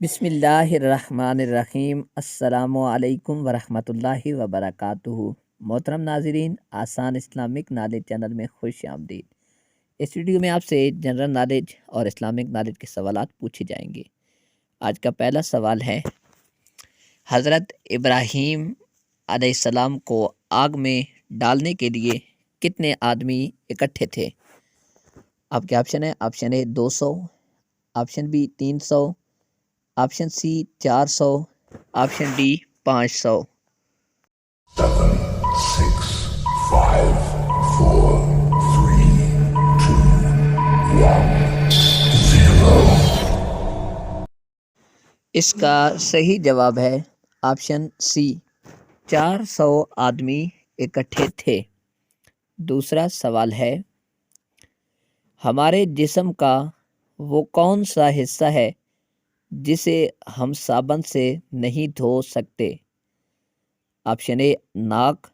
بسم اللہ الرحمن الرحیم۔ السلام علیکم ورحمۃ اللہ وبرکاتہ۔ محترم ناظرین، آسان اسلامک نالج چینل میں خوش آمدید۔ اس ویڈیو میں آپ سے جنرل نالج اور اسلامک نالج کے سوالات پوچھے جائیں گے۔ آج کا پہلا سوال ہے، حضرت ابراہیم علیہ السلام کو آگ میں ڈالنے کے لیے کتنے آدمی اکٹھے تھے؟ آپ کے آپشن ہے، option A 200، option B 300، option C 400، option D 500۔ 7, 6, 5, 4, 3, 2, 1, 0۔ اس کا صحیح جواب ہے آپشن سی، 400 آدمی اکٹھے تھے۔ دوسرا سوال ہے، ہمارے جسم کا وہ کون سا حصہ ہے جسے ہم صابن سے نہیں دھو سکتے؟ آپشن اے ناک،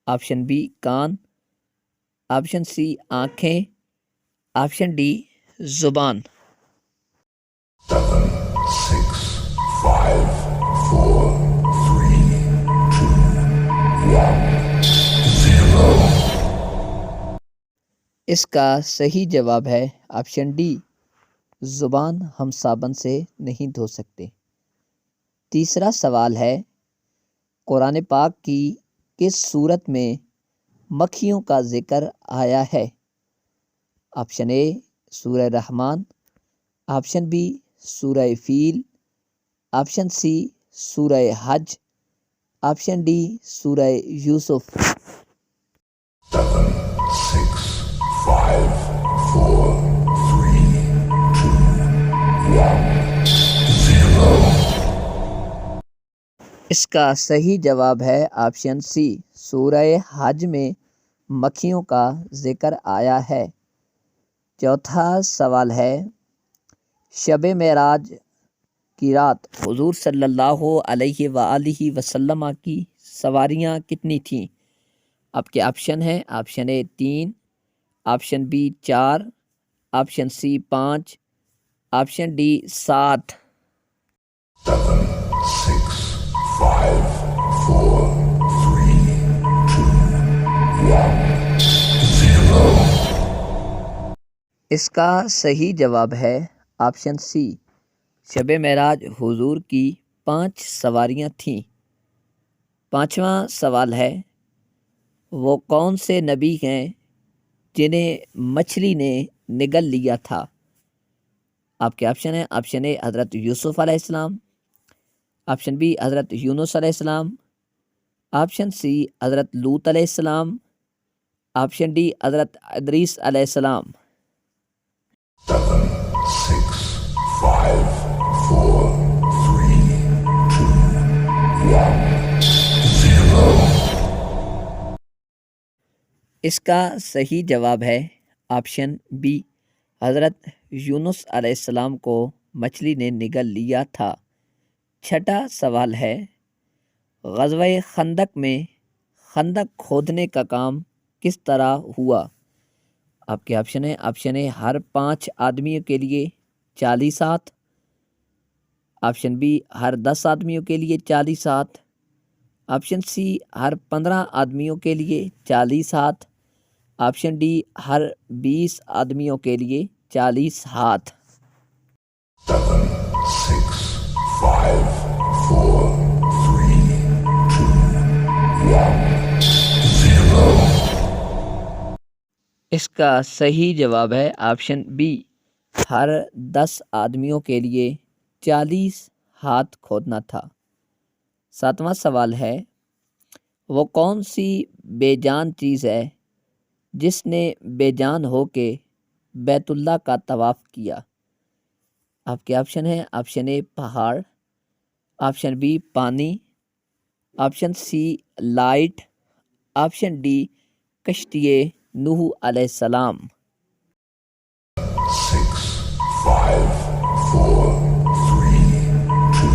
آپشن بی کان، آپشن سی آنکھیں، آپشن ڈی زبان۔ 7, 6, 5, 4, 3, 2, 1, 0۔ اس کا صحیح جواب ہے آپشن ڈی، زبان ہم صابن سے نہیں دھو سکتے۔ تیسرا سوال ہے، قرآن پاک کی کس صورت میں مکھیوں کا ذکر آیا ہے؟ آپشن اے سورہ رحمان، آپشن بی سورہ فیل، آپشن سی سورہ حج، آپشن ڈی سورہ یوسف۔ 7, 6, 5, 4, 3, 2, 1, 0۔ اس کا صحیح جواب ہے آپشن سی، سورہ حج میں مکھیوں کا ذکر آیا ہے۔ چوتھا سوال ہے، شب معراج کی رات حضور صلی اللہ علیہ وآلہ وسلم کی سواریاں کتنی تھیں؟ آپ کے آپشن ہیں، option A 3، option B 4، option C 5، option D 7۔ 7, 6, 5, 4, 3, 2, 1, 0۔ اس کا صحیح جواب ہے آپشن سی، شب معراج حضور کی 5 سواریاں تھیں۔ پانچواں سوال ہے، وہ کون سے نبی ہیں جنہیں مچھلی نے نگل لیا تھا؟ آپ کے آپشن ہیں، آپشن اے حضرت یوسف علیہ السلام، آپشن بی حضرت یونس علیہ السلام، آپشن سی حضرت لوط علیہ السلام، آپشن ڈی حضرت ادریس علیہ السلام۔ 7, 6, 5, 4, 3, 2, 1, 0۔ اس کا صحیح جواب ہے آپشن بی، حضرت یونس علیہ السلام کو مچھلی نے نگل لیا تھا۔ چھٹا سوال ہے، غزوہ خندق میں خندق کھودنے کا کام کس طرح ہوا؟ آپ کے آپشن ہیں، آپشن اے ہر 5 آدمیوں کے لیے 40 ہاتھ، آپشن بی ہر 10 آدمیوں کے لیے 40 ہاتھ، آپشن سی ہر 15 آدمیوں کے لیے 40 ہاتھ، آپشن ڈی ہر 20 آدمیوں کے لیے 40 ہاتھ۔ 7, 6, 5, 4, 3, 2, 1, 0۔ اس کا صحیح جواب ہے آپشن بی، ہر 10 آدمیوں کے لیے 40 ہاتھ کھودنا تھا۔ 7واں سوال ہے، وہ کون سی بے جان چیز ہے جس نے بے جان ہو کے بیت اللہ کا طواف کیا؟ آپ کے آپشن ہیں، آپشن اے پہاڑ، آپشن بی پانی، option C light, option D کشتی نوح علیہ السلام۔ 6, 5, 4, 3, 2,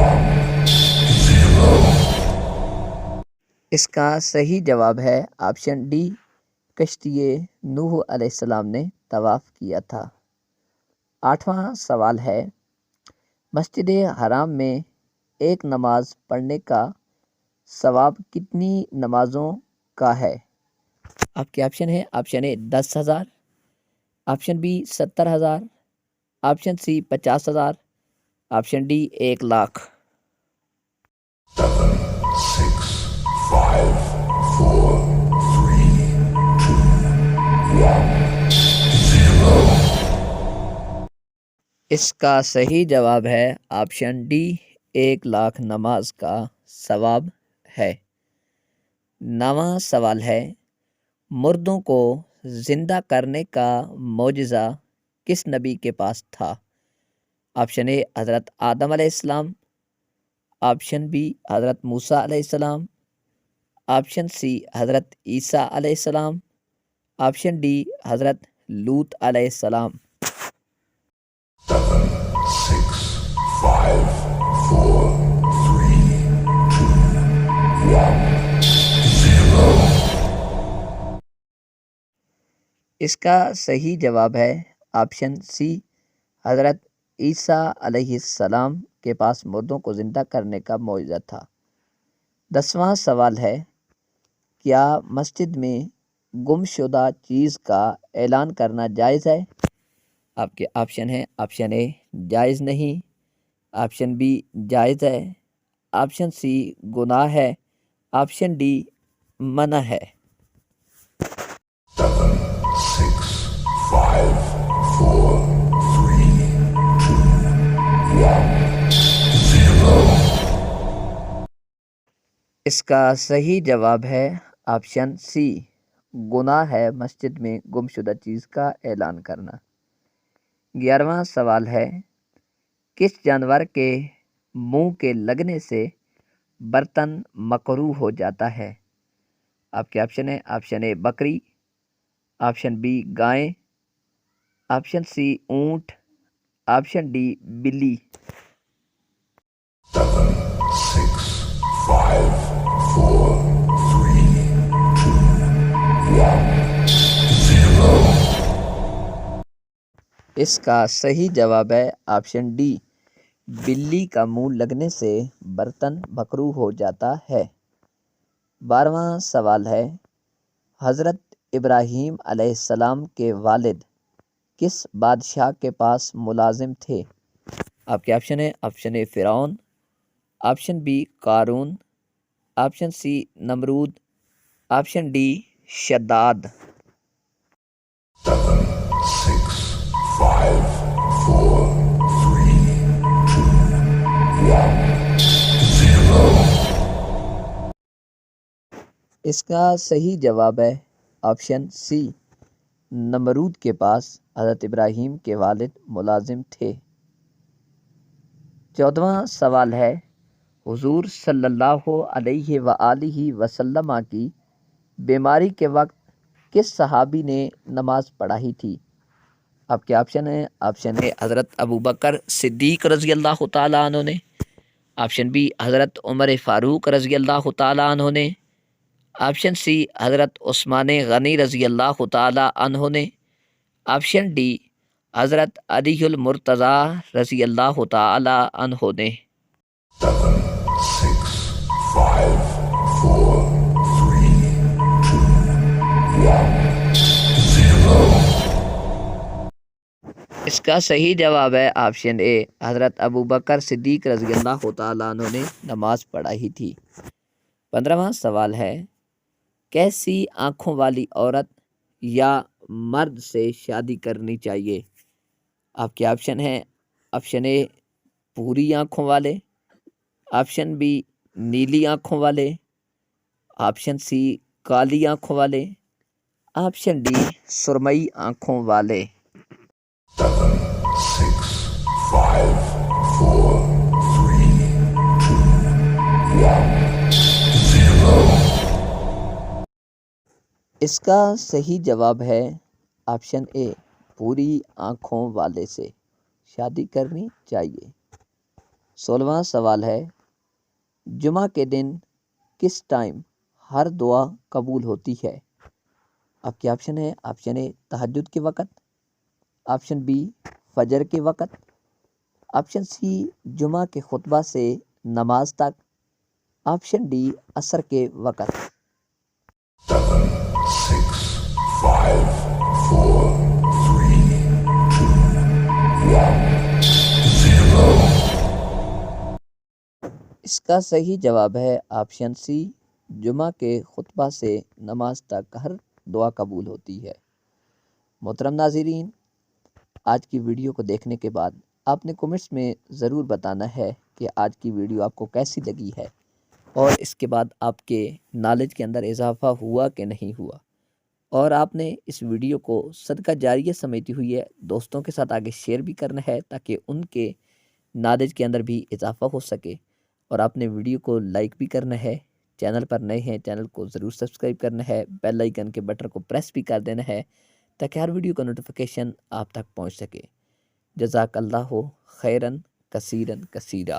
1, 0۔ اس کا صحیح جواب ہے آپشن ڈی، کشتی نوح علیہ السلام نے طواف کیا تھا۔ 8واں سوال ہے، مسجد حرام میں ایک نماز پڑھنے کا ثواب کتنی نمازوں کا ہے؟ آپ کے آپشن ہے، option A 10,000، option B 70,000، option C 50,000، option D 1,00,000۔ 7, 6, 5, 4, 3, 2, 1, 0. اس کا صحیح جواب ہے آپشن ڈی، 1,00,000 نماز کا ثواب ہے۔ 9واں سوال ہے، مردوں کو زندہ کرنے کا معجزہ کس نبی کے پاس تھا؟ آپشن اے حضرت آدم علیہ السلام، آپشن بی حضرت موسیٰ علیہ السلام، آپشن سی حضرت عیسیٰ علیہ السلام، آپشن ڈی حضرت لوط علیہ السلام۔ 7, 6, 5, 4, 3, 2, 1, 0. اس کا صحیح جواب ہے آپشن سی، حضرت عیسیٰ علیہ السلام کے پاس مردوں کو زندہ کرنے کا معجزہ تھا۔ 10واں سوال ہے، کیا مسجد میں گم شدہ چیز کا اعلان کرنا جائز ہے؟ آپ کے آپشن ہیں، آپشن اے جائز نہیں، آپشن بی جائز ہے، آپشن سی گناہ ہے، آپشن ڈی منع ہے۔ 7, 6, 5, 4, 3, 2, 1, 0. اس کا صحیح جواب ہے آپشن سی، گناہ ہے مسجد میں گم شدہ چیز کا اعلان کرنا۔ 11واں سوال ہے، کس جانور کے منہ کے لگنے سے برتن مکروہ ہو جاتا ہے؟ آپ کے آپشن ہے، آپشن اے بکری، آپشن بی گائے، آپشن سی اونٹ، آپشن ڈی بلی۔ 7, 6, 5, 4, 3, 2, 1, 0. اس کا صحیح جواب ہے آپشن ڈی، بلی کا منہ لگنے سے برتن مکروہ ہو جاتا ہے۔ 12واں سوال ہے، حضرت ابراہیم علیہ السلام کے والد کس بادشاہ کے پاس ملازم تھے؟ آپ کے آپشن ہے، آپشن اے فرعون، آپشن بی قارون، آپشن سی نمرود، آپشن ڈی شداد۔ 7, 6, 5, 4, 3, 2, 1, 0. اس کا صحیح جواب ہے آپشن سی، نمرود کے پاس حضرت ابراہیم کے والد ملازم تھے۔ 14واں سوال ہے، حضور صلی اللہ علیہ وآلہ وسلم کی بیماری کے وقت کس صحابی نے نماز پڑھائی تھی؟ آپ کے آپشن ہیں، آپشن اے حضرت ابوبکر صدیق رضی اللہ تعالیٰ عنہ نے، آپشن بی حضرت عمر فاروق رضی اللہ تعالیٰ عنہ نے، آپشن سی حضرت عثمان غنی رضی اللہ تعالیٰ عنہ نے، آپشن ڈی حضرت علی المرتضیٰ رضی اللہ تعالیٰ عنہ نے۔ 7, 6, 5, 4, 3, 2, 1, 0. اس کا صحیح جواب ہے آپشن اے، حضرت ابوبکر صدیق رضی اللہ تعالیٰ عنہ نے نماز پڑھائی تھی۔ 15واں سوال ہے، کیسی آنکھوں والی عورت یا مرد سے شادی کرنی چاہیے؟ آپ کے آپشن ہیں، آپشن اے پوری آنکھوں والے، آپشن بی نیلی آنکھوں والے، آپشن سی کالی آنکھوں والے، آپشن ڈی سرمئی آنکھوں والے۔ 7, 6, 5, 4, 3, 2, 1, 0. اس کا صحیح جواب ہے آپشن اے، پوری آنکھوں والے سے شادی کرنی چاہیے۔ 16واں سوال ہے، جمعہ کے دن کس ٹائم ہر دعا قبول ہوتی ہے؟ آپ کے آپشن ہے، آپشن اے تہجد کے وقت، آپشن بی فجر کے وقت، آپشن سی جمعہ کے خطبہ سے نماز تک، آپشن ڈی عصر کے وقت۔ 7, 6, 5, 4, 3, 2, 1, 0. اس کا صحیح جواب ہے آپشن سی جمعہ کے خطبہ سے نماز تک ہر دعا قبول ہوتی ہے۔ محترم ناظرین، آج کی ویڈیو کو دیکھنے کے بعد آپ نے کمنٹس میں ضرور بتانا ہے کہ آج کی ویڈیو آپ کو کیسی لگی ہے اور اس کے بعد آپ کے نالج کے اندر اضافہ ہوا کہ نہیں ہوا، اور آپ نے اس ویڈیو کو صدقہ جاریہ سمجھتی ہوئی ہے دوستوں کے ساتھ آگے شیئر بھی کرنا ہے تاکہ ان کے نالج کے اندر بھی اضافہ ہو سکے، اور آپ نے ویڈیو کو لائک بھی کرنا ہے، چینل پر نئے ہیں چینل کو ضرور سبسکرائب کرنا ہے، بیل آئیکن کے بٹن کو پریس بھی کر دینا ہے تاکہ ہر ویڈیو کا نوٹیفیکیشن آپ تک پہنچ سکے۔ جزاک اللہ خیرن کثیرن کثیرا۔